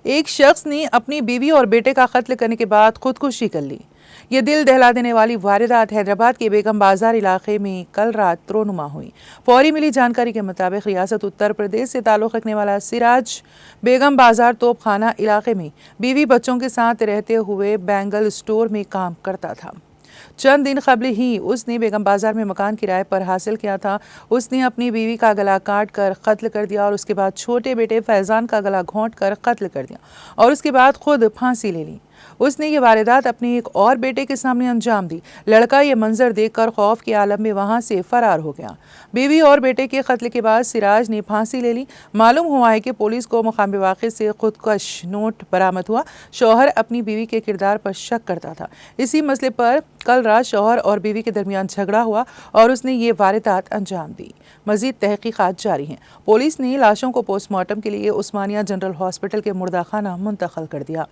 एक शख्स ने अपनी बीवी और बेटे का कत्ल करने के बाद खुदकुशी कर ली। ये दिल दहला देने वाली वारदात हैदराबाद के बेगम बाजार इलाके में कल रात रोनुमा हुई। फौरी मिली जानकारी के मुताबिक रियासत उत्तर प्रदेश से ताल्लुक़ रखने वाला सिराज बेगम बाजार तोपखाना इलाके में बीवी बच्चों के साथ रहते हुए बैंगल स्टोर में काम करता था। चंद दिन कबल ही उसने बेगम बाजार में मकान किराए पर हासिल किया था। उसने अपनी बीवी का गला काट कर कत्ल कर दिया और उसके बाद छोटे बेटे फैजान का गला घोंट कर कत्ल कर दिया और उसके बाद खुद फांसी ले ली। उसने ये वारदात अपने एक और बेटे के सामने अंजाम दी। लड़का ये मंजर देखकर खौफ के आलम में वहां से फरार हो गया। बीवी और बेटे के कत्ल के बाद सिराज ने फांसी ले ली। मालूम हुआ है कि पुलिस को मुकामी वाक़े से खुदकश नोट बरामद हुआ। शौहर अपनी बीवी के किरदार पर शक करता था। इसी मसले पर कल रात शौहर और बीवी के दरमियान झगड़ा हुआ और उसने ये वारदात अंजाम दी। मजीद तहकीकात जारी हैं। पुलिस ने लाशों को पोस्टमार्टम के लिए उस्मानिया जनरल हॉस्पिटल के मुर्दा खाना मुंतकिल कर दिया।